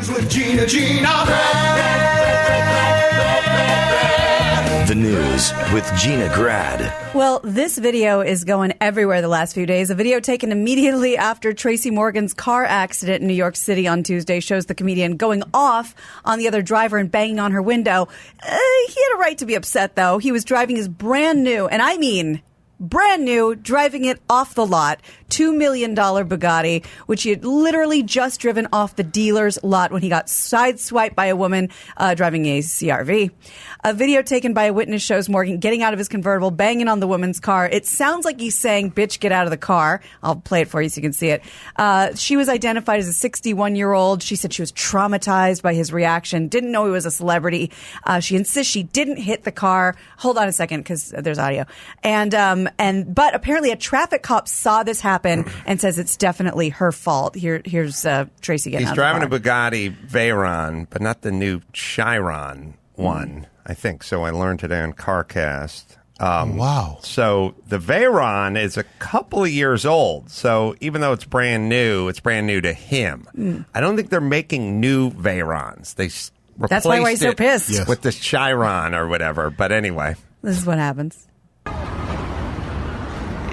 News with Gina. The News with Gina Grad. Well, this video is going everywhere the last few days. A video taken immediately after Tracy Morgan's car accident in New York City on Tuesday shows the comedian going off on the other driver and banging on her window. He had a right to be upset, though. He was driving his brand new, and I mean brand new, driving it off the lot, $2 million Bugatti, which he had literally just driven off the dealer's lot when he got sideswiped by a woman driving a CRV. A video taken by a witness shows Morgan getting out of his convertible, banging on the woman's car. It sounds like he's saying, bitch, get out of the car. I'll play it for you so you can see it. She was identified as a 61-year-old. She said she was traumatized by his reaction, didn't know he was a celebrity. She insists she didn't hit the car. Hold on a second, because there's audio. But apparently a traffic cop saw this happen and says it's definitely her fault. Here's Tracy getting out of the car. He's driving a Bugatti Veyron, but not the new Chiron one, I think. So I learned today on CarCast. Wow. So the Veyron is a couple of years old. So even though it's brand new to him. I don't think they're making new Veyrons. They replaced That's why he's so pissed. with the Chiron or whatever. But anyway. This is what happens.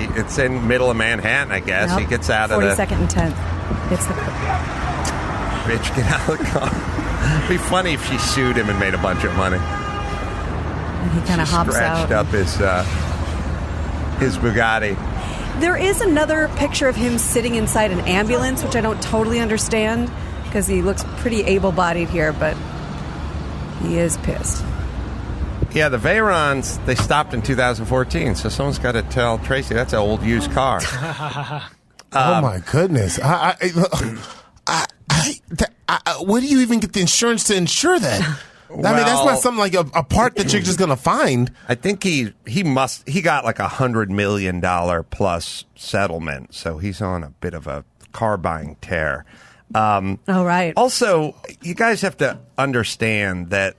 It's in middle of Manhattan, I guess. Nope. He gets out of the... 42nd and 10th. It's the... Bitch, get out of the car. It'd be funny if she sued him and made a bunch of money. And he kind of hops out. Scratched up his Bugatti. There is another picture of him sitting inside an ambulance, which I don't totally understand, because he looks pretty able-bodied here, but he is pissed. Yeah, the Veyrons, they stopped in 2014, so someone's got to tell Tracy that's an old used car. Oh, my goodness. Where do you even get the insurance to insure that? I mean, that's not something like a part that you're just going to find. I think he got like $100 million plus settlement, so he's on a bit of a car buying tear. Right. Also, you guys have to understand that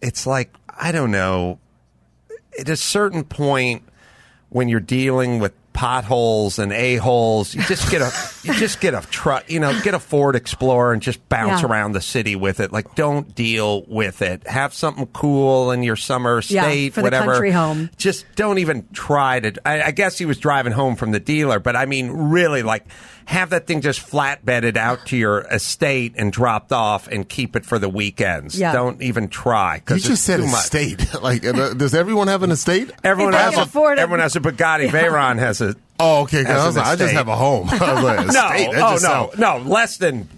it's like, I don't know, at a certain point when you're dealing with potholes and a-holes, you just get a truck, get a Ford Explorer and just bounce around the city with it. Like, don't deal with it. Have something cool in your summer estate, for whatever. the country home. Just don't even try to. I guess he was driving home from the dealer, but I mean, really, like, have that thing just flatbedded out to your estate and dropped off and keep it for the weekends. Yeah. Don't even try. You just said estate. Like, does everyone have an estate? Everyone has a Bugatti. Veyron has a. Oh, okay. I just have a home. No. Less than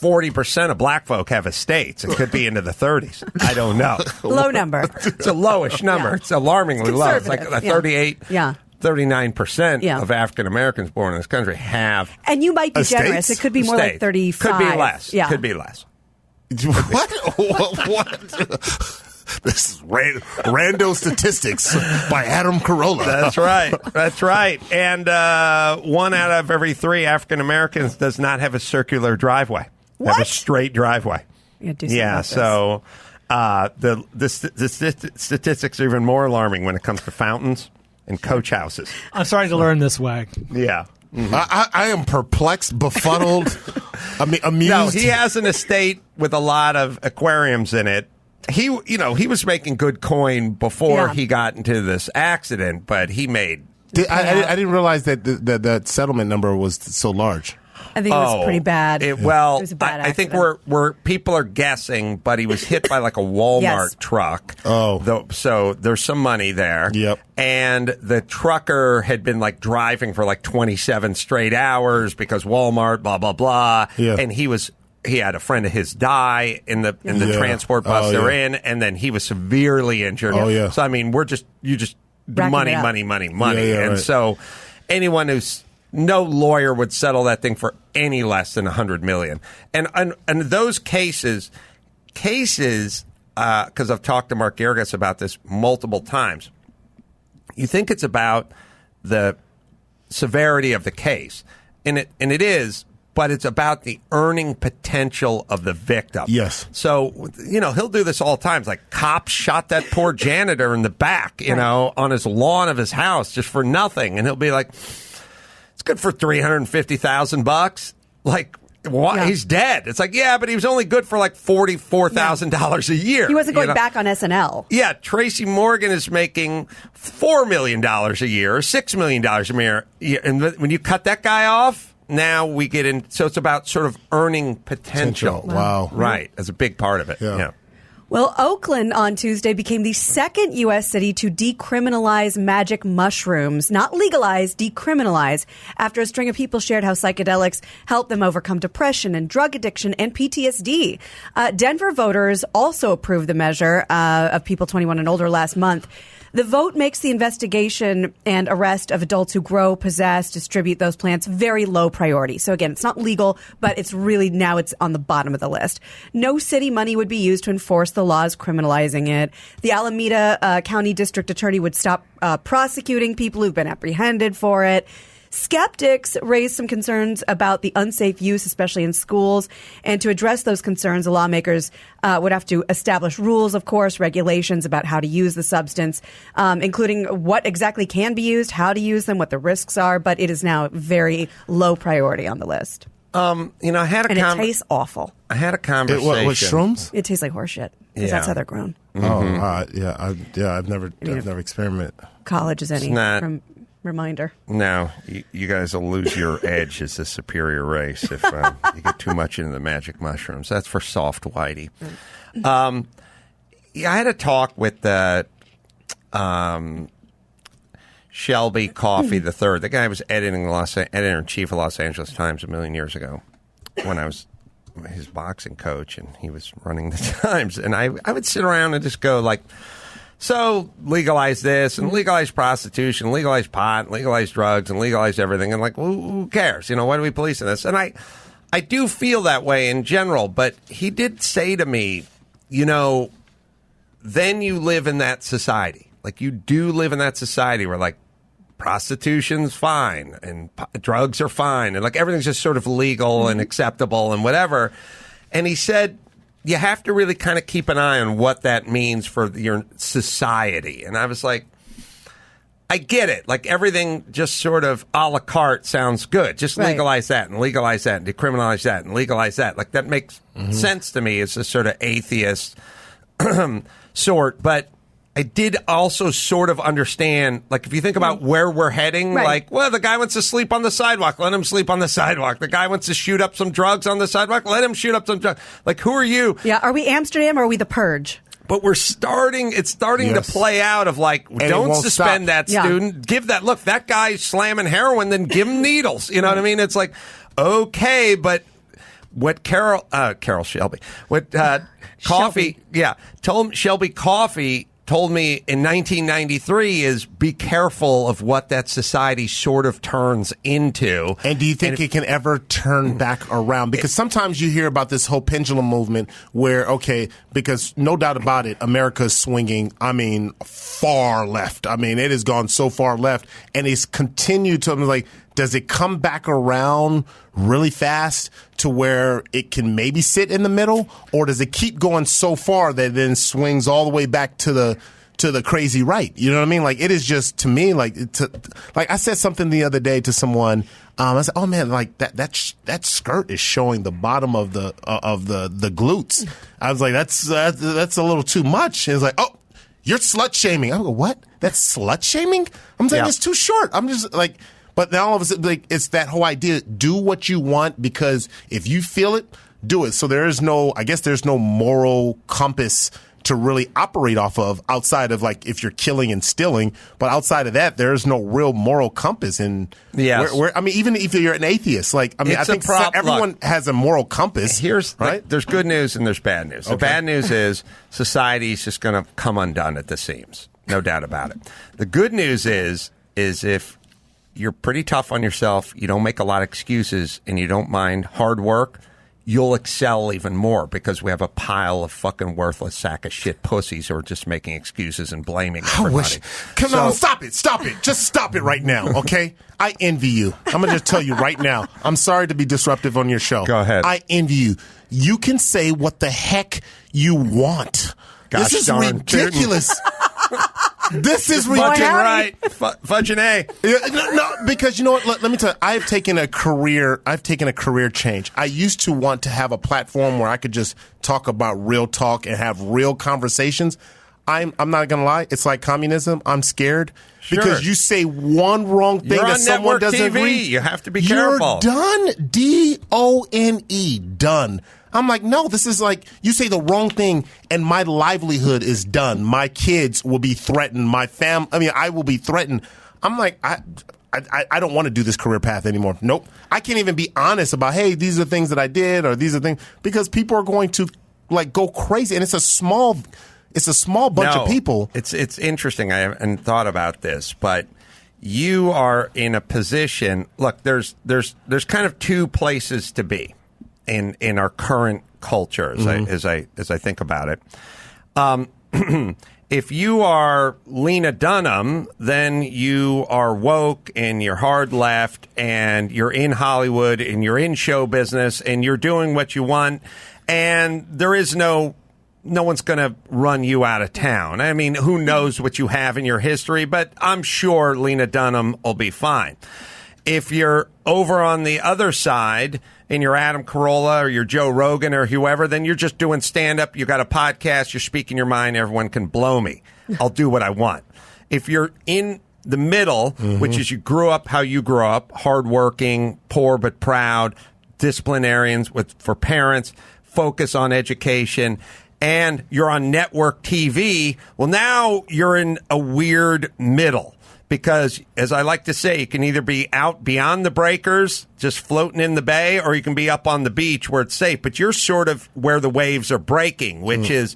40% of black folk have estates. It could be into the 30s. I don't know. Low number. It's a lowish number. Yeah. It's alarmingly low. It's like a 38. Yeah. 39% of African Americans born in this country have. And you might be estates? generous. It could be more like 35. Could be less. Yeah. Could be less. What? This is Rando Statistics by Adam Carolla. That's right. And 1 out of every 3 African Americans does not have a circular driveway. They have a straight driveway. So the statistics are even more alarming when it comes to fountains and coach houses. I'm starting to learn this way. Yeah. Mm-hmm. I am perplexed, befuddled, amused. No, he has an estate with a lot of aquariums in it. He was making good coin before he got into this accident, but he made. I didn't realize that that settlement number was so large. I think it was pretty bad. It was a bad I think we're people are guessing, but he was hit by like a Walmart truck. So there's some money there. Yep. And the trucker had been like driving for like 27 straight hours because Walmart, blah blah blah. Yeah. And he had a friend of his die in the transport bus they're in, and then he was severely injured. So I mean, you just money. And so anyone who's no lawyer would settle that thing for any less than $100 million. And those cases, because I've talked to Mark Geragos about this multiple times, you think it's about the severity of the case, and it is, but it's about the earning potential of the victim. Yes. So, he'll do this all the time. It's like cops shot that poor janitor in the back, on his lawn of his house just for nothing. And he'll be like, it's good for $350,000. Like, What? He's dead. It's like, yeah, but he was only good for like $44,000 a year. He wasn't going back on SNL. Yeah, Tracy Morgan is making $4 million a year, or $6 million a year. And when you cut that guy off, now we get in. So it's about sort of earning potential. Wow. Right, as a big part of it. Yeah. Well, Oakland on Tuesday became the second U.S. city to decriminalize magic mushrooms. Not legalize, decriminalize, after a string of people shared how psychedelics help them overcome depression and drug addiction and PTSD. Denver voters also approved the measure of people 21 and older last month. The vote makes the investigation and arrest of adults who grow, possess, distribute those plants very low priority. So again, it's not legal, but it's really now it's on the bottom of the list. No city money would be used to enforce the laws criminalizing it. The Alameda County District Attorney would stop prosecuting people who've been apprehended for it. Skeptics raised some concerns about the unsafe use, especially in schools. And to address those concerns, the lawmakers would have to establish rules, of course, regulations about how to use the substance, including what exactly can be used, how to use them, what the risks are. But it is now very low priority on the list. I had it tastes awful. I had a conversation. What shrooms? It tastes like horse shit because that's how they're grown. Mm-hmm. I've never experimented. College is any reminder. No, you guys will lose your edge as a superior race if you get too much into the magic mushrooms. That's for soft whitey. I had a talk with Shelby Coffey III. The guy was editor-in-chief of Los Angeles Times a million years ago when I was his boxing coach and he was running the Times. And I would sit around and just go like, so legalize this and legalize prostitution, legalize pot, legalize drugs, and legalize everything. And like, who cares? Why do we police this? And I do feel that way in general. But he did say to me, then you live in that society. Like you do live in that society where like prostitution's fine and drugs are fine. And like everything's just sort of legal and acceptable and whatever. And he said, you have to really kind of keep an eye on what that means for your society. And I was like, I get it. Like everything just sort of a la carte sounds good. Just legalize that and legalize that and decriminalize that and legalize that. Like that makes sense to me as a sort of atheist sort. But I did also sort of understand, like, if you think about where we're heading, like, well, the guy wants to sleep on the sidewalk, let him sleep on the sidewalk. The guy wants to shoot up some drugs on the sidewalk, let him shoot up some drugs. Like, who are you? Yeah, are we Amsterdam or are we the Purge? But it's starting to play out of like, and don't suspend that student. Give that, look, that guy's slamming heroin, then give him needles. You know what I mean? It's like, okay, but what Shelby Coffey told me in 1993 is be careful of what that society sort of turns into. And do you think it can ever turn back around? Because sometimes you hear about this whole pendulum movement where, because no doubt about it, America's swinging, far left. It has gone so far left and it's continued to, like, does it come back around really fast to where it can maybe sit in the middle, or does it keep going so far that it then swings all the way back to the crazy right? You know what I mean? Like, it is just, to me, like I said something the other day to someone. I said, "Oh man, like that skirt is showing the bottom of the glutes." I was like, "That's a little too much." And it's like, "Oh, you're slut shaming." I go, "What? That's slut shaming?" I'm saying it's too short. I'm just like. But now all of a sudden, like, it's that whole idea, do what you want, because if you feel it, do it. So there's no moral compass to really operate off of outside of, like, if you're killing and stealing. But outside of that, there's no real moral compass. And even if you're an atheist, like, I think everyone has a moral compass. There's good news and there's bad news. The bad news is society's just going to come undone at the seams. No doubt about it. The good news is if you're pretty tough on yourself, you don't make a lot of excuses, and you don't mind hard work, you'll excel even more, because we have a pile of fucking worthless sack of shit pussies who are just making excuses and blaming everybody. Come on, stop it. Just stop it right now, okay? I envy you. I'm going to just tell you right now. I'm sorry to be disruptive on your show. Go ahead. I envy you. You can say what the heck you want. Gosh, this is ridiculous. This is ridiculous. Right. Fudging A. No, because you know what? Let me tell you, I've taken a career change. I used to want to have a platform where I could just talk about real talk and have real conversations. I'm not going to lie. It's like communism. I'm scared because you say one wrong thing that someone doesn't agree. You have to be careful. You're done. D-O-N-E. Done. I'm like, no, this is like, you say the wrong thing and my livelihood is done. My kids will be threatened. I will be threatened. I'm like, I don't want to do this career path anymore. Nope. I can't even be honest about, hey, these are things that I did or these are things, because people are going to like go crazy. And it's a small bunch of people. It's interesting. I haven't thought about this, but you are in a position. Look, there's kind of two places to be in our current culture, as I think about it. If you are Lena Dunham, then you are woke and you're hard left and you're in Hollywood and you're in show business and you're doing what you want, and there is no one's going to run you out of town. I mean, who knows what you have in your history, but I'm sure Lena Dunham will be fine. If you're over on the other side and you're Adam Carolla or you're Joe Rogan or whoever, then you're just doing stand-up, you got a podcast, you're speaking your mind, everyone can blow me. I'll do what I want. If you're in the middle, which is you grew up how you grew up, hardworking, poor but proud, disciplinarians for parents, focus on education, and you're on network TV, well, now you're in a weird middle. Because, as I like to say, you can either be out beyond the breakers, just floating in the bay, or you can be up on the beach where it's safe. But you're sort of where the waves are breaking, which is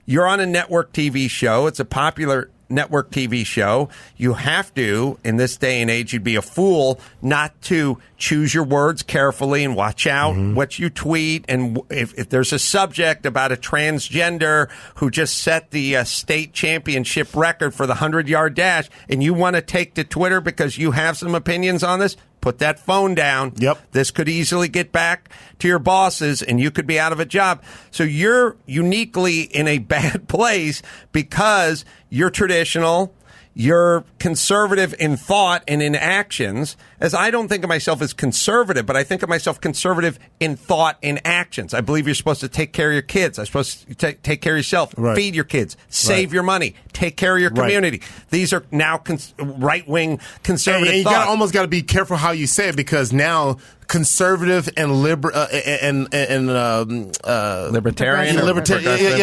you're on a network TV show. It's a popular network TV show. You have to, in this day and age, you'd be a fool not to choose your words carefully and watch out what you tweet. And if there's a subject about a transgender who just set the state championship record for the 100-yard dash and you want to take to Twitter because you have some opinions on this, put that phone down. Yep. This could easily get back to your bosses and you could be out of a job. So you're uniquely in a bad place because you're traditional, you're conservative in thought and in actions, as I don't think of myself as conservative, but I think of myself conservative in thought and actions. I believe you're supposed to take care of your kids. I'm supposed to take care of yourself, feed your kids, save your money, take care of your community. These are now right-wing conservative and you thought. almost got to be careful how you say it, because now conservative and libertarian,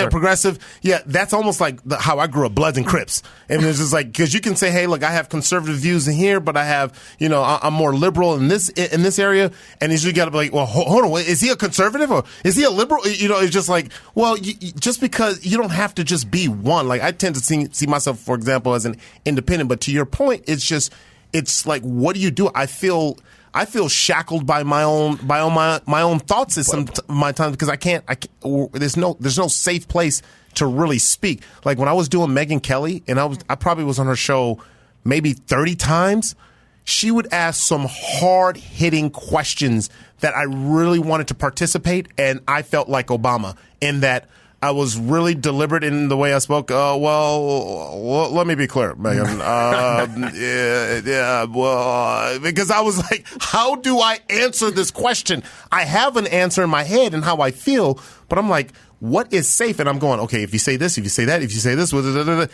progressive. Yeah, that's almost like how I grew up, Bloods and Crips. And it's just like, because you can say, hey, look, I have conservative views in here, but I have, I'm more liberal in this area. And you got to be like, well, hold on, is he a conservative or is he a liberal? It's just like, well, just because you don't have to just be one. Like I tend to see myself, for example, as an independent. But to your point, it's like, what do you do? I feel shackled by my own thoughts at some my times, because I can't. There's no safe place to really speak. Like when I was doing Megyn Kelly, and I probably was on her show maybe 30 times. She would ask some hard-hitting questions that I really wanted to participate, and I felt like Obama in that I was really deliberate in the way I spoke. Well, let me be clear, Megyn. Because I was like, how do I answer this question? I have an answer in my head and how I feel, but I'm like, what is safe? And I'm going, okay, if you say this, if you say that, if you say this,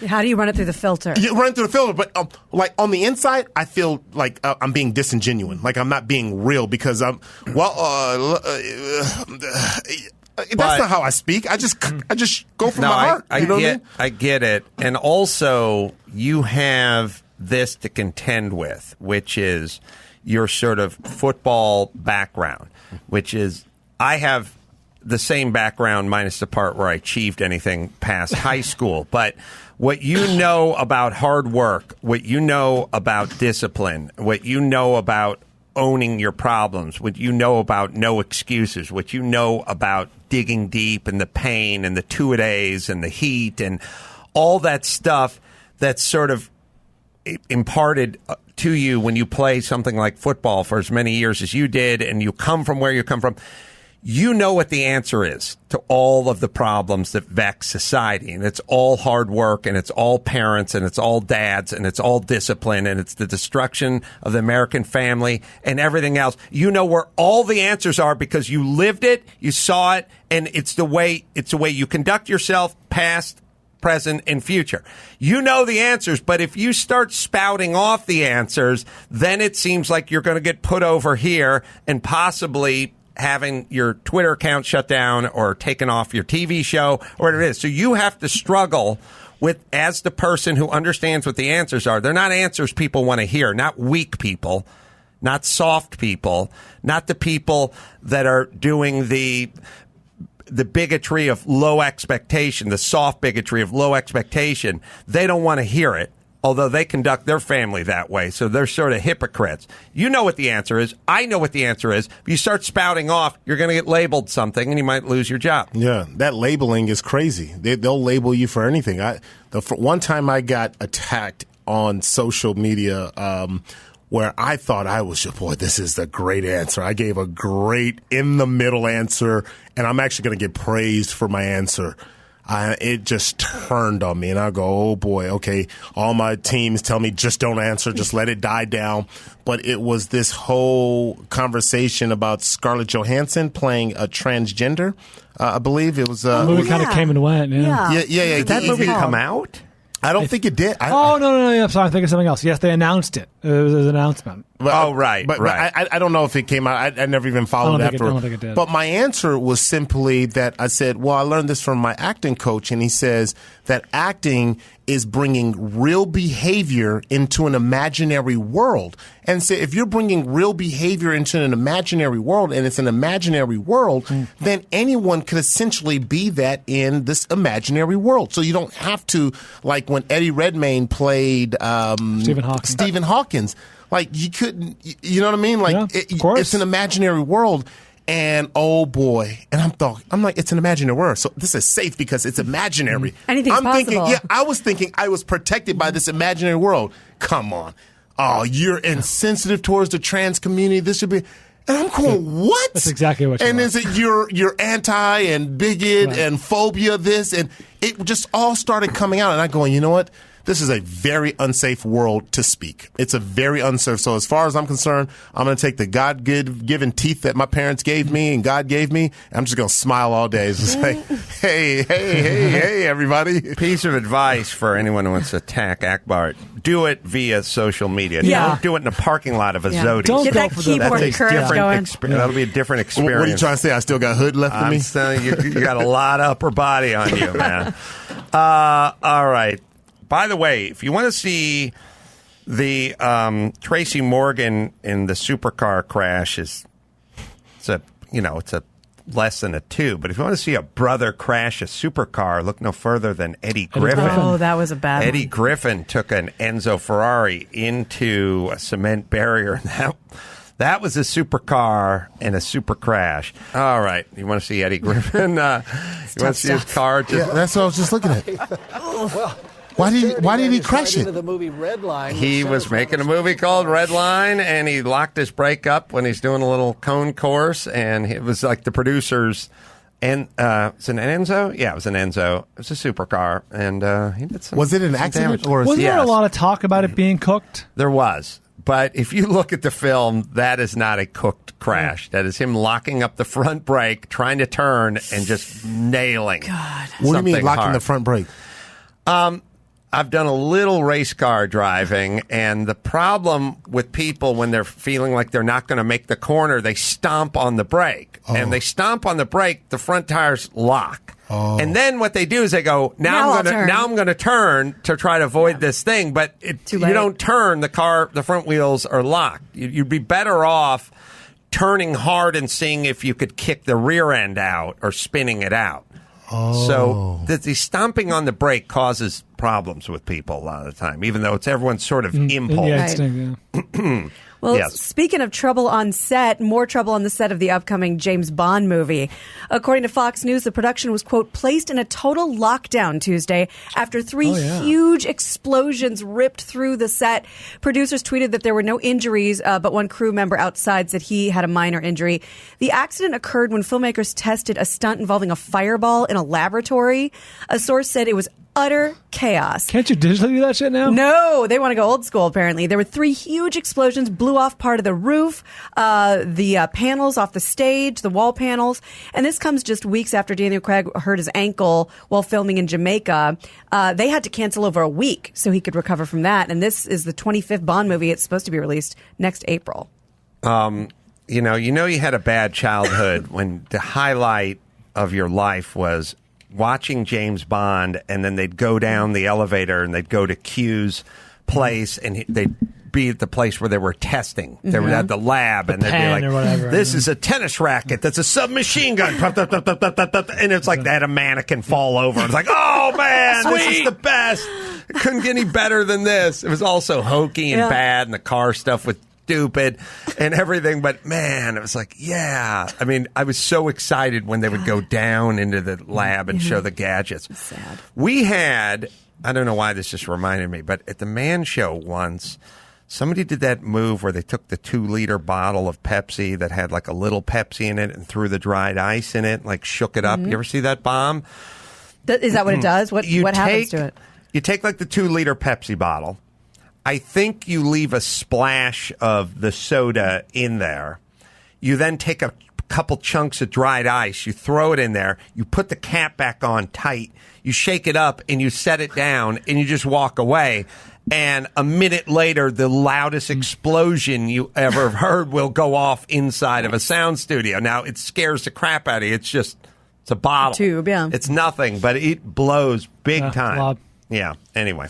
how do you run it through the filter? You run it through the filter, but like on the inside, I feel like I'm being disingenuous, like I'm not being real, because that's not how I speak. I just go from my heart. I get it. And also, you have this to contend with, which is your sort of football background, which is I have the same background minus the part where I achieved anything past high school. But what you know about hard work, what you know about discipline, what you know about owning your problems, what you know about no excuses, what you know about digging deep and the pain and the two-a-days and the heat and all that stuff that's sort of imparted to you when you play something like football for as many years as you did, and you come from where you come from. You know what the answer is to all of the problems that vex society. And it's all hard work, and it's all parents, and it's all dads, and it's all discipline, and it's the destruction of the American family and everything else. You know where all the answers are because you lived it, you saw it, and it's the way you conduct yourself, past, present, and future. You know the answers, but if you start spouting off the answers, then it seems like you're going to get put over here and possibly having your Twitter account shut down or taken off your TV show or whatever it is. So you have to struggle with, as the person who understands what the answers are. They're not answers people want to hear, not weak people, not soft people, not the people that are doing the bigotry of low expectation, the soft bigotry of low expectation. They don't want to hear it, although they conduct their family that way. So they're sort of hypocrites. You know what the answer is. I know what the answer is. If you start spouting off, you're going to get labeled something and you might lose your job. Yeah, that labeling is crazy. They'll label you for anything. One time I got attacked on social media where I thought I was just, boy, this is the great answer. I gave a great in-the-middle answer, and I'm actually going to get praised for my answer. It just turned on me, and I go, oh boy, okay. All my teams tell me just don't answer, just let it die down. But it was this whole conversation about Scarlett Johansson playing a transgender. I believe it was. The movie kind of came and went. Yeah. Did that movie come out? I don't think it did. No. I'm sorry. I'm thinking of something else. Yes, they announced it. It was an announcement. Right. But I don't know if it came out. I never even followed after. I don't think it did. But my answer was simply that I said, well, I learned this from my acting coach, and he says that acting is bringing real behavior into an imaginary world. And so if you're bringing real behavior into an imaginary world, and it's an imaginary world, then anyone could essentially be that in this imaginary world. So you don't have to, like when Eddie Redmayne played Stephen Hawkins. Like, you couldn't, you know what I mean? Like, it's an imaginary world. And oh boy, and I'm like, it's an imaginary world, so this is safe because it's imaginary. Anything's possible. I was thinking I was protected by this imaginary world. Come on. Oh, you're insensitive towards the trans community. This should be. And I'm going, what? That's exactly what you And want. is it you're anti and bigot and phobia this? And it just all started coming out. And I'm going, you know what? This is a very unsafe world to speak. It's a very unsafe. So as far as I'm concerned, I'm going to take the God-given teeth that my parents gave me and God gave me, and I'm just going to smile all day and say, hey, everybody. Piece of advice for anyone who wants to attack Akbar. Do it via social media. Yeah. Don't do it in the parking lot of a Zodi. Don't Get go that for the- keyboard That's a curve going. That'll be a different experience. What are you trying to say? I still got hood left in me? I'm telling you, you got a lot of upper body on you, man. All right. By the way, if you want to see the Tracy Morgan in the supercar crash, it's a less than a 2. But if you want to see a brother crash a supercar, look no further than Eddie Griffin. Oh, that was a bad one. Eddie Griffin took an Enzo Ferrari into a cement barrier. That was a supercar and a super crash. All right. You want to see Eddie Griffin? You want to see his car? That's what I was just looking at. Why did he crash it? The movie Red Line. He was making a movie called Red Line, and he locked his brake up when he's doing a little cone course, and it was like the producers. And it's an Enzo? Yeah, it was an Enzo. It was a supercar, and he did some. Was it an accident? Or wasn't there a lot of talk about it being cooked? There was. But if you look at the film, that is not a cooked crash. That is him locking up the front brake, trying to turn, and just nailing. God. What do you mean locking hard. the front brake? I've done a little race car driving, and the problem with people when they're feeling like they're not going to make the corner, they stomp on the brake. And they stomp on the brake, the front tires lock. And then what they do is they go, now I'm going to turn to try to avoid this thing, but you don't turn, the front wheels are locked. You'd be better off turning hard and seeing if you could kick the rear end out or spinning it out. So the stomping on the brake causes problems with people a lot of the time, even though it's everyone's sort of impulse. Yeah, instinct, yeah. Well, Yes. Speaking of trouble on set, more trouble on the set of the upcoming James Bond movie. According to Fox News, the production was, quote, placed in a total lockdown Tuesday after three huge explosions ripped through the set. Producers tweeted that there were no injuries, but one crew member outside said he had a minor injury. The accident occurred when filmmakers tested a stunt involving a fireball in a laboratory. A source said it was utter chaos. Can't you digitally do that shit now? No, they want to go old school, apparently. There were three huge explosions, blew off part of the roof, the panels off the stage, the wall panels. And this comes just weeks after Daniel Craig hurt his ankle while filming in Jamaica. They had to cancel over a week so he could recover from that. And this is the 25th Bond movie. It's supposed to be released next April. You had a bad childhood when the highlight of your life was watching James Bond, and then they'd go down the elevator and they'd go to Q's place, and they'd be at the place where they were testing. They were at the lab, and they'd be like, or whatever, this is a tennis racket that's a submachine gun. And it's like they had a mannequin fall over. It's like, oh, man, this is the best. It couldn't get any better than this. It was also hokey and bad, and the car stuff was stupid and everything, but man, it was like, yeah. I mean, I was so excited when they would go down into the lab and show the gadgets. Sad. We had, I don't know why this just reminded me, but at the Man Show once, somebody did that move where they took the 2-liter bottle of Pepsi that had like a little Pepsi in it and threw the dried ice in it, like shook it up. You ever see that bomb? Is that what it does? What happens to it? You take like the 2-liter Pepsi bottle. I think you leave a splash of the soda in there. You then take a couple chunks of dried ice. You throw it in there. You put the cap back on tight. You shake it up and you set it down and you just walk away. And a minute later, the loudest explosion you ever heard will go off inside of a sound studio. Now, it scares the crap out of you. It's a bottle. Tube, yeah. It's nothing, but it blows big time. Blob. Yeah. Anyway.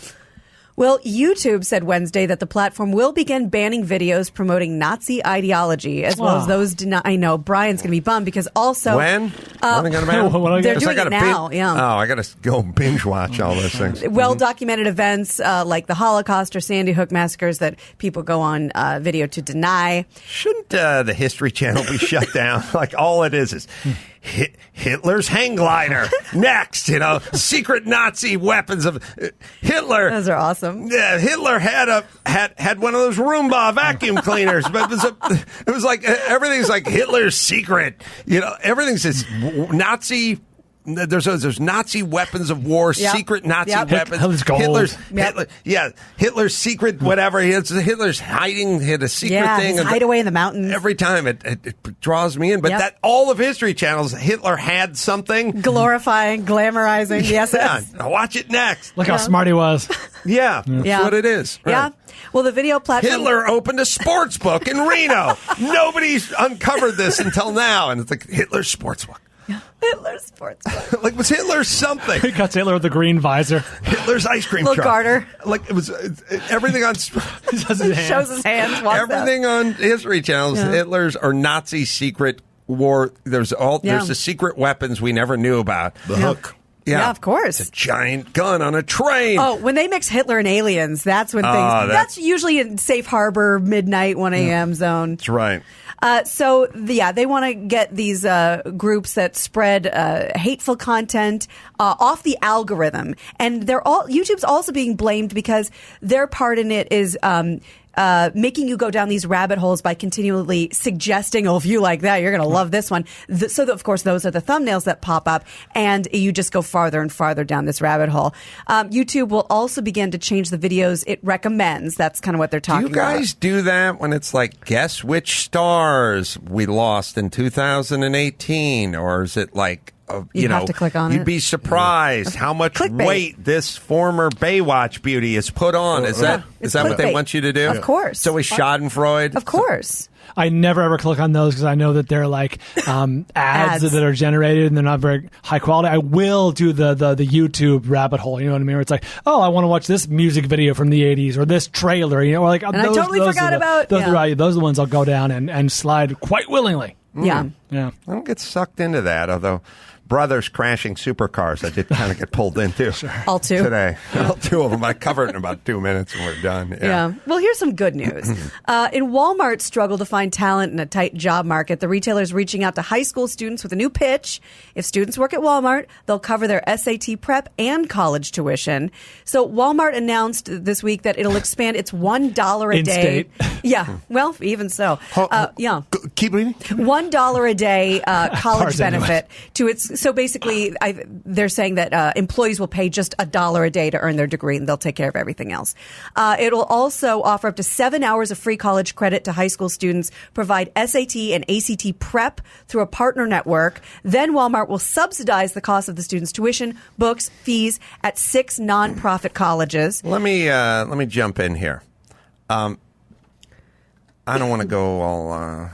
Well, YouTube said Wednesday that the platform will begin banning videos promoting Nazi ideology, as well as those I know Brian's going to be bummed because also when are they going to ban? They're doing it now. I got to go binge watch all those things. Well documented events like the Holocaust or Sandy Hook massacres that people go on video to deny. Shouldn't the History Channel be shut down? Like all it is Hitler's hang glider. Next, secret Nazi weapons of Hitler. Those are awesome. Yeah, Hitler had one of those Roomba vacuum cleaners, but it was like everything's like Hitler's secret. Everything's this Nazi. There's Nazi weapons of war, secret Nazi weapons. Hitler's secret whatever. Hitler's hiding. He had a secret thing. His hideaway in the mountains. Every time it draws me in. But that all of History Channels, Hitler had something glorifying, glamorizing. Yes, I'll watch it next. Look how smart he was. That's what it is. Right. Yeah. Well, the video platform. Hitler opened a sports book in Reno. Nobody's uncovered this until now, and it's like Hitler's sports book. Hitler's sports book. Like, was Hitler something? He got Hitler with the green visor. Hitler's ice cream Little truck. Garter. Like, it was everything on... Shows his hands. Everything on History Channels, Hitler's or Nazi secret war. There's the secret weapons we never knew about. The hook. Yeah, of course. It's a giant gun on a train. Oh, when they mix Hitler and aliens, that's when things... That's usually in safe harbor, midnight, 1 a.m. zone. That's right. They want to get these groups that spread hateful content off the algorithm, and YouTube's also being blamed because their part in it is making you go down these rabbit holes by continually suggesting, if you like that, you're going to love this one. Of course, those are the thumbnails that pop up, and you just go farther and farther down this rabbit hole. YouTube will also begin to change the videos it recommends. That's kind of what they're talking about. Do you guys do that when it's like, guess which stars we lost in 2018? Or is it like, you have to click on you'd it. Be surprised how much weight this former Baywatch beauty has put on. Is that what they want you to do? Of course. So is Schadenfreude? Of course. I never ever click on those because I know that they're like ads that are generated and they're not very high quality. I will do the YouTube rabbit hole. You know what I mean? Where it's like, I want to watch this music video from the 80s or this trailer. Or like, and I totally forgot about those. Those are the ones I'll go down and slide quite willingly. Yeah. Yeah. I don't get sucked into that, although brothers crashing supercars. I did kind of get pulled into all two today. All two of them. I cover it in about 2 minutes and we're done. Yeah. Well, here's some good news. In Walmart's struggle to find talent in a tight job market, the retailer is reaching out to high school students with a new pitch. If students work at Walmart, they'll cover their SAT prep and college tuition. So Walmart announced this week that it'll expand its $1 a day. Yeah. Well, even so. Keep reading. $1 a day college benefit to its. So basically, they're saying that employees will pay just $1 a day to earn their degree, and they'll take care of everything else. It'll also offer up to 7 hours of free college credit to high school students, provide SAT and ACT prep through a partner network. Then Walmart will subsidize the cost of the students' tuition, books, fees at 6 nonprofit colleges. Let me jump in here. I don't want to go all, I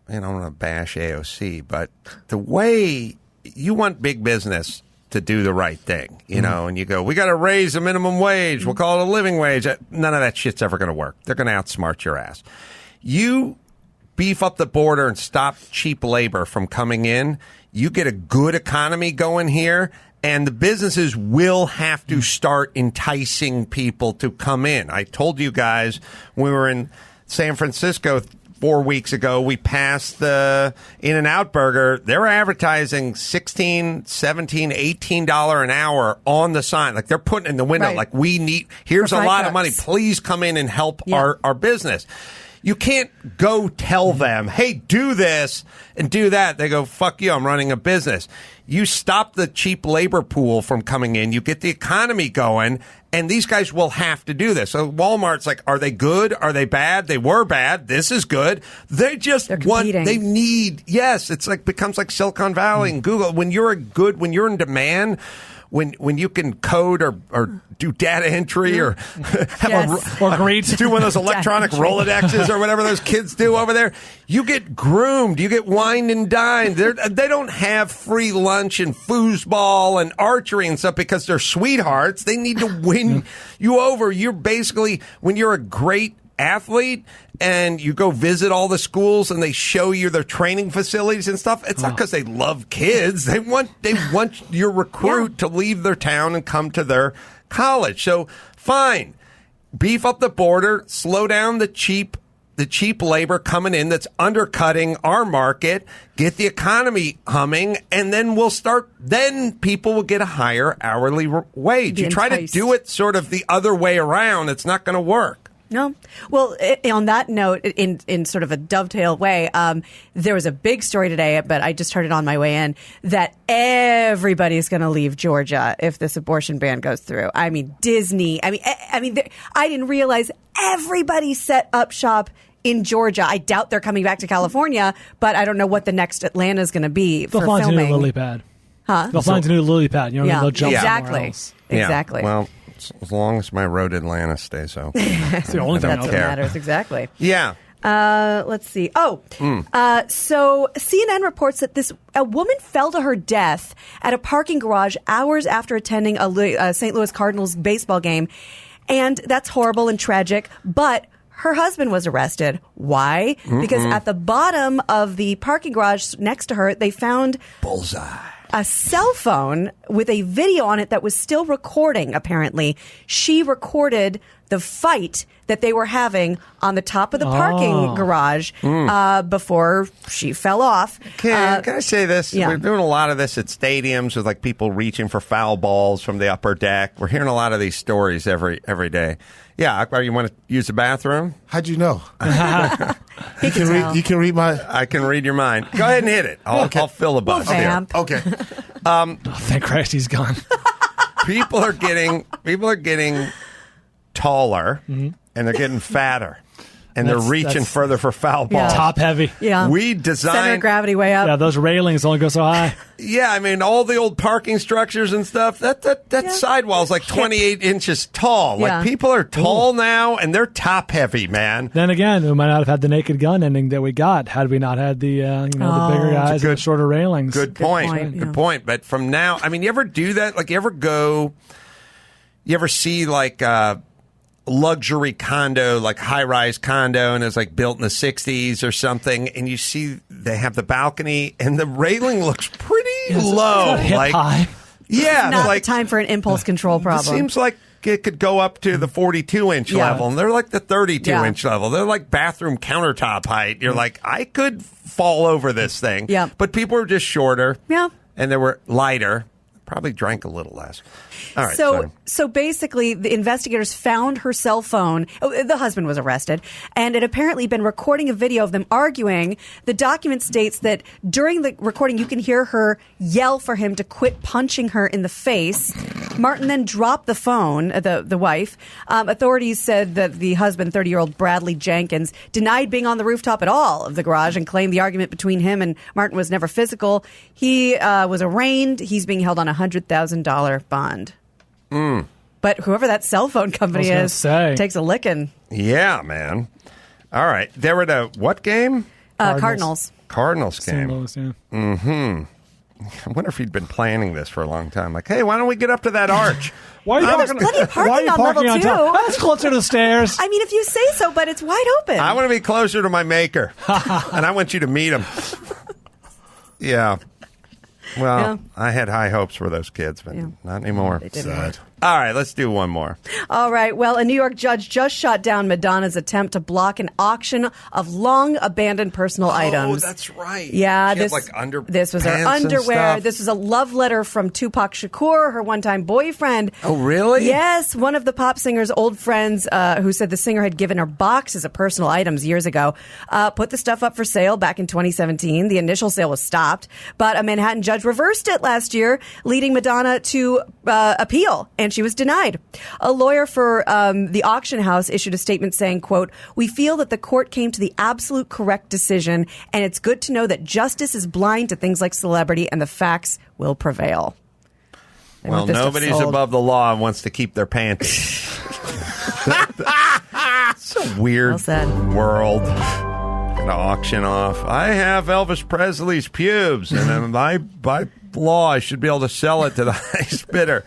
don't want to bash AOC, but the way you want big business to do the right thing, and you go, we got to raise the minimum wage. We'll call it a living wage. None of that shit's ever going to work. They're going to outsmart your ass. You beef up the border and stop cheap labor from coming in. You get a good economy going here, and the businesses will have to start enticing people to come in. I told you guys we were in San Francisco 4 weeks ago, we passed the In-N-Out Burger. They were advertising $16, $17, $18 an hour on the sign. Like they're putting in the window, like here's a lot of money. Please come in and help our business. You can't go tell them, hey, do this and do that. They go, fuck you, I'm running a business. You stop the cheap labor pool from coming in. You get the economy going, and these guys will have to do this. So Walmart's like, are they good? Are they bad? They were bad. this is good. They just it's like becomes like Silicon Valley and Google. When you're in demand, when you can code or do data entry or or greet, do one of those electronic Rolodexes or whatever those kids do over there, you get groomed, you get wined and dined. They don't have free lunch and foosball and archery and stuff because they're sweethearts. They need to win you over. You're basically, when you're a great athlete and you go visit all the schools and they show you their training facilities and stuff, it's not because they love kids. They want your recruit to leave their town and come to their college. So fine, beef up the border, slow down the cheap labor coming in that's undercutting our market, get the economy humming, and then people will get a higher hourly wage. You try to do it sort of the other way around, it's not going to work. No. Well, on that note, in sort of a dovetail way, there was a big story today, but I just heard it on my way in, that everybody's going to leave Georgia if this abortion ban goes through. I mean, Disney. I mean, I didn't realize everybody set up shop in Georgia. I doubt they're coming back to California, but I don't know what the next Atlanta is going to be for filming. They'll find a new lily pad. Huh? They'll find a new lily pad. They'll jump somewhere else. Exactly. Well, as long as my road Atlanta stays open. That's the only thing that matters. Exactly. Yeah. Let's see. So CNN reports that a woman fell to her death at a parking garage hours after attending a St. Louis Cardinals baseball game. And that's horrible and tragic. But her husband was arrested. Why? Because at the bottom of the parking garage next to her, they found a cell phone with a video on it that was still recording, apparently. She recorded the fight that they were having on the top of the parking garage before she fell off. Can I say this? Yeah. We're doing a lot of this at stadiums with like people reaching for foul balls from the upper deck. We're hearing a lot of these stories every day. Yeah, Akbar, you want to use the bathroom? How'd you know? You can read my... I can read your mind. Go ahead and hit it. I'll filibuster. Okay. Thank Christ he's gone. People are getting taller and they're getting fatter. And they're reaching further for foul balls. Top heavy. Yeah. We designed... Center of gravity way up. Yeah, those railings only go so high. Yeah, I mean, all the old parking structures and stuff, that sidewall's like 28 inches tall. Yeah. Like, people are tall now, and they're top heavy, man. Then again, we might not have had the Naked Gun ending that we got had we not had the the bigger guys and the shorter railings. Good point. Good point. But from now, I mean, you ever do that? Like, you ever see, like, luxury condo, like high-rise condo, and it's like built in the 60s or something, and you see they have the balcony and the railing looks pretty low. Hip high. Yeah. Not like time for an impulse control problem. It seems like it could go up to the 42-inch level, and they're like the 32-inch level. They're like bathroom countertop height. You're like, I could fall over this thing. Yeah. But people were just shorter. Yeah. And they were lighter. Probably drank a little less. All right. So basically, the investigators found her cell phone. The husband was arrested, and it apparently been recording a video of them arguing. The document states that during the recording, you can hear her yell for him to quit punching her in the face. Martin then dropped the phone, the wife. Authorities said that the husband, 30-year-old Bradley Jenkins, denied being on the rooftop at all of the garage and claimed the argument between him and Martin was never physical. He was arraigned. He's being held on a $100,000 bond. But whoever that cell phone company is takes a licking. Yeah, man. All right. They were the what game? Cardinals. Cardinals game. Louis, yeah. Mm-hmm. I wonder if he'd been planning this for a long time. Like, hey, why don't we get up to that arch? Why are you There's plenty of parking on level 2. That's closer to the stairs. I mean, if you say so, but it's wide open. I want to be closer to my maker, and I want you to meet him. Yeah. Well, I had high hopes for those kids, but not anymore. Sad. All right, let's do one more. All right. Well, a New York judge just shot down Madonna's attempt to block an auction of long abandoned personal items. Oh, that's right. Yeah, she had, like, this was her underwear. This was a love letter from Tupac Shakur, her one-time boyfriend. Oh, really? Yes, one of the pop singer's old friends who said the singer had given her boxes of personal items years ago, put the stuff up for sale back in 2017. The initial sale was stopped, but a Manhattan judge reversed it last year, leading Madonna to appeal, and she was denied. A lawyer for the auction house issued a statement saying, quote, "We feel that the court came to the absolute correct decision, and it's good to know that justice is blind to things like celebrity and the facts will prevail." Well, nobody's above the law and wants to keep their panties. It's a weird world. Gonna auction off. I have Elvis Presley's pubes, and then by law, I should be able to sell it to the highest bidder.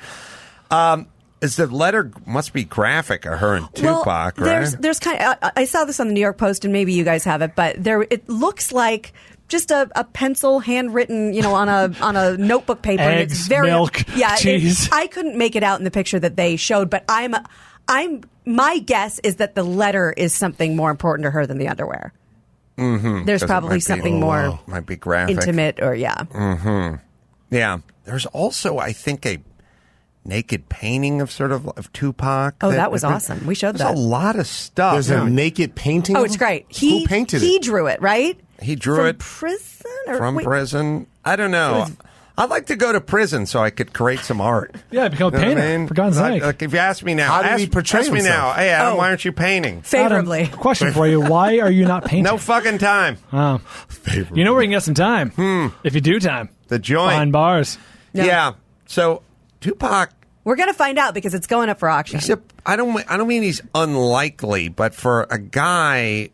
Is the letter must be graphic of her and Tupac, right? There's kind of, I saw this on the New York Post, and maybe you guys have it, but it looks like just a pencil handwritten, on a notebook paper. Eggs, and it's very, milk, cheese. I couldn't make it out in the picture that they showed, but my guess is that the letter is something more important to her than the underwear. Mm-hmm. There's probably something more might be graphic, intimate, or Mm-hmm. Yeah. There's also, I think, a naked painting of Tupac. Oh, that was awesome. We showed that. There's a lot of stuff. There's a naked painting? Oh, it's great. Who painted it? He drew it, right? He drew it from prison? From prison? I don't know. I'd like to go to prison so I could create some art. Yeah, become a painter, for God's sake. Like, if you ask me now, how did he portray ask me now, hey, Adam, why aren't you painting? Favorably. Adam, question for you. Why are you not painting? No fucking time. Oh. You know where you can get some time? If you do time. The joint. Behind bars. Yeah. So, Tupac... We're going to find out because it's going up for auction. I don't mean he's unlikely, but for a guy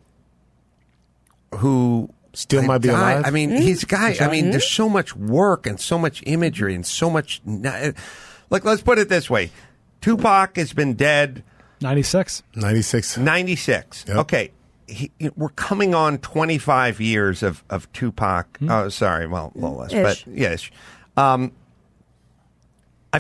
who... Still might be alive. I mean, he's a guy. I mean, there's so much work and so much imagery and so much. Like, let's put it this way: Tupac has been dead 96. Yep. Okay, we're coming on 25 years of Tupac. Oh, sorry, well, a little less, but yes. I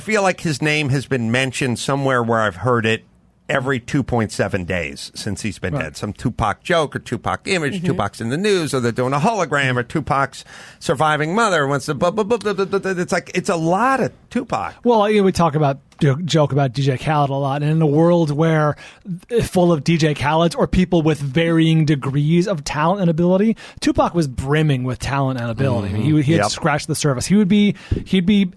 feel like his name has been mentioned somewhere where I've heard it every 2.7 days since he's been dead. Some Tupac joke or Tupac image, Tupac's in the news, or they're doing a hologram, or Tupac's surviving mother wants to it's like, it's a lot of Tupac. Well, we joke about DJ Khaled a lot, and in a world where full of DJ Khaleds or people with varying degrees of talent and ability, Tupac was brimming with talent and ability. He had scratched the surface. He'd be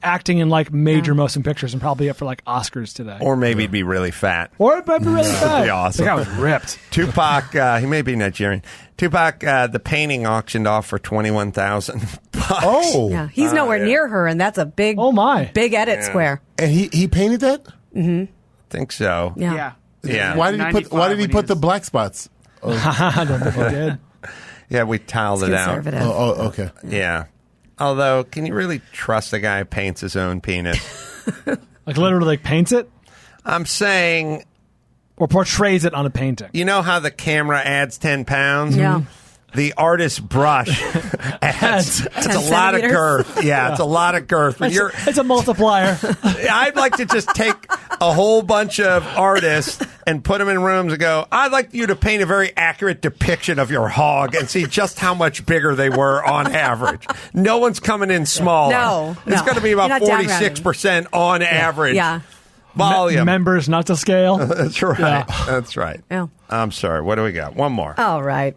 acting in like major motion pictures and probably up for like Oscars today. Or maybe he'd be really fat. Or it'd be really fat. That'd be awesome. The guy was ripped. Tupac, he may be Nigerian. Tupac, the painting auctioned off for $21,000. Oh, yeah, he's nowhere near her, and that's a big, big edit square. And he painted that? Mm-hmm. Think so. Yeah. Why did he put the black spots? I don't think he did. Yeah, we tiled it out. Oh, okay. Yeah. Although, can you really trust a guy who paints his own penis? Like literally paints it? I'm saying... Or portrays it on a painting. You know how the camera adds 10 pounds? Yeah. the artist brush adds a lot of girth. Yeah, it's a lot of girth. It's a multiplier. I'd like to just take a whole bunch of artists and put them in rooms and go, I'd like you to paint a very accurate depiction of your hog and see just how much bigger they were on average. No one's coming in smaller. No. It's going to be about 46% on average. Yeah. Volume. Members not to scale. That's right. Yeah. That's right. Yeah. I'm sorry. What do we got? One more. All right.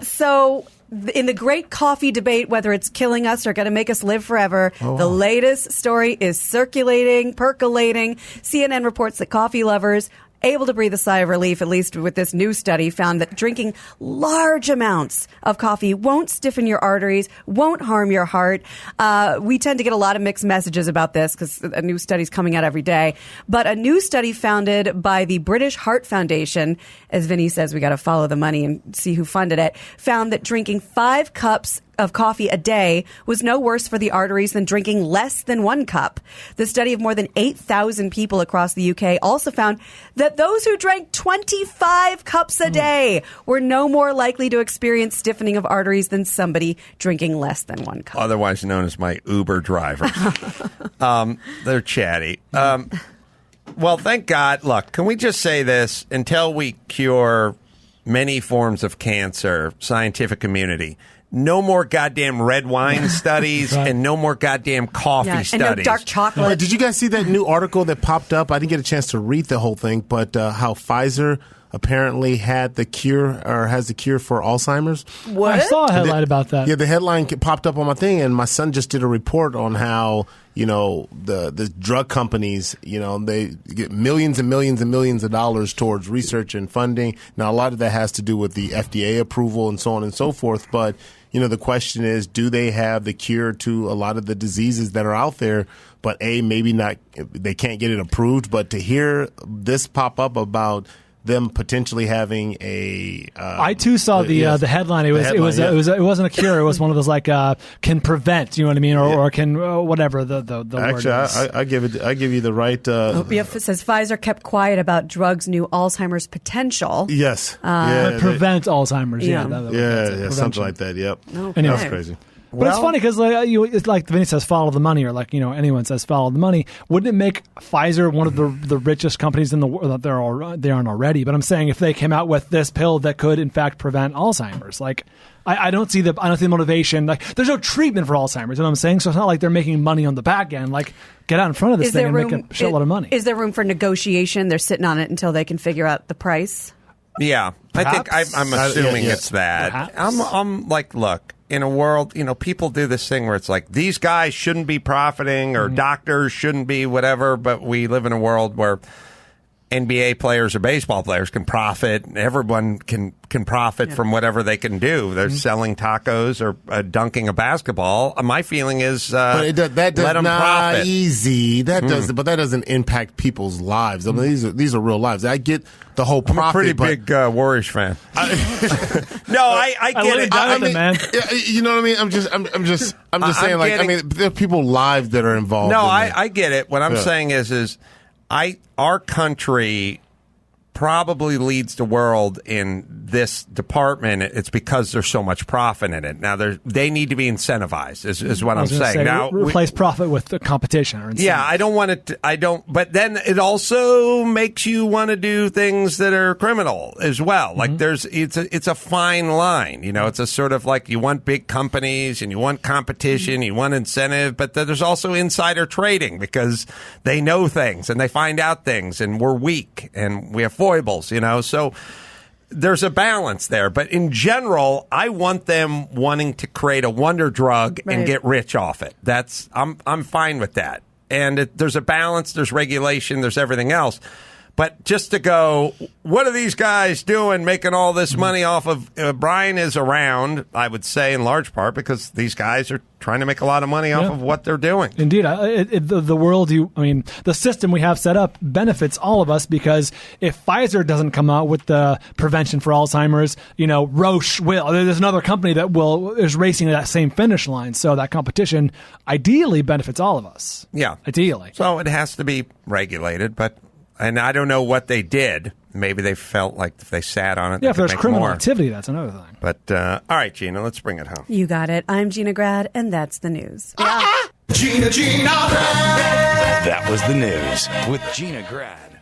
So in the great coffee debate, whether it's killing us or going to make us live forever, the latest story is percolating. CNN reports that coffee lovers able to breathe a sigh of relief, at least with this new study, found that drinking large amounts of coffee won't stiffen your arteries, won't harm your heart. We tend to get a lot of mixed messages about this because a new study's coming out every day. But a new study founded by the British Heart Foundation, as Vinny says, we got to follow the money and see who funded it, found that drinking 5 cups of coffee a day was no worse for the arteries than drinking less than 1 cup. The study of more than 8,000 people across the UK also found that those who drank 25 cups a day were no more likely to experience stiffening of arteries than somebody drinking less than 1 cup. Otherwise known as my Uber drivers. They're chatty. Well, thank God. Look, can we just say this? Until we cure many forms of cancer, scientific community, no more goddamn red wine studies and no more goddamn coffee studies. And no dark chocolate. Did you guys see that new article that popped up? I didn't get a chance to read the whole thing, but how Pfizer apparently had the cure or has the cure for Alzheimer's. What? I saw a headline about that. Yeah, the headline popped up on my thing, and my son just did a report on how, the drug companies, they get millions and millions and millions of dollars towards research and funding. Now, a lot of that has to do with the FDA approval and so on and so forth, but the question is, do they have the cure to a lot of the diseases that are out there? But maybe not, they can't get it approved. But to hear this pop up about them potentially having a, I too saw the headline. It wasn't a cure. It was one of those can prevent. You know what I mean, or can whatever the actually word is. I give you the right. It says Pfizer kept quiet about drugs' new Alzheimer's potential. Yes, prevent Alzheimer's. Yeah, something like that. Yep. Okay. That's crazy. But it's funny because it's like Vinny says, follow the money, or anyone says, follow the money. Wouldn't it make Pfizer one of the richest companies in the world? They aren't already. But I'm saying if they came out with this pill that could in fact prevent Alzheimer's, I don't see the motivation. There's no treatment for Alzheimer's. You know what I'm saying? So it's not like they're making money on the back end. Get out in front of this thing and make a shitload of money. Is there room for negotiation? They're sitting on it until they can figure out the price. Yeah, perhaps? I think I'm assuming it's that. Perhaps. I'm like, look. In a world, people do this thing where it's like, these guys shouldn't be profiting or doctors shouldn't be whatever, but we live in a world where NBA players or baseball players can profit. Everyone can profit from whatever they can do. They're selling tacos or dunking a basketball. My feeling is that does let them profit. Easy. That does, but that doesn't impact people's lives. I mean, these are real lives. I get the whole profit. I'm a pretty big Warriors fan. No, I get it. I mean, man. You know what I mean? I'm just saying. There are people lives that are involved. No, I get it. What I'm saying is our country probably leads the world in this department. It's because there's so much profit in it. Now, they need to be incentivized, is what I'm saying. Now, replace profit with the competition or incentive. Yeah, I don't want it. But then it also makes you want to do things that are criminal as well. It's a fine line. It's a sort of you want big companies and you want competition, you want incentive, but there's also insider trading because they know things and they find out things, and we're weak and we have foibles, so there's a balance there. But in general, I want them wanting to create a wonder drug and get rich off it. I'm fine with that. And there's a balance, there's regulation, there's everything else. But just to go, what are these guys doing making all this money off of Brian is around, I would say, in large part because these guys are trying to make a lot of money off of what they're doing. Indeed. The world, the system we have set up benefits all of us because if Pfizer doesn't come out with the prevention for Alzheimer's, Roche will. There's another company that is racing that same finish line. So that competition ideally benefits all of us. Yeah. Ideally. So it has to be regulated, and I don't know what they did. maybe they felt like if they sat on it, yeah, if there's criminal more activity, that's another thing. But all right, Gina, let's bring it home. You got it. I'm Gina Grad, and that's the news. Gina Grad. That was the news with Gina Grad.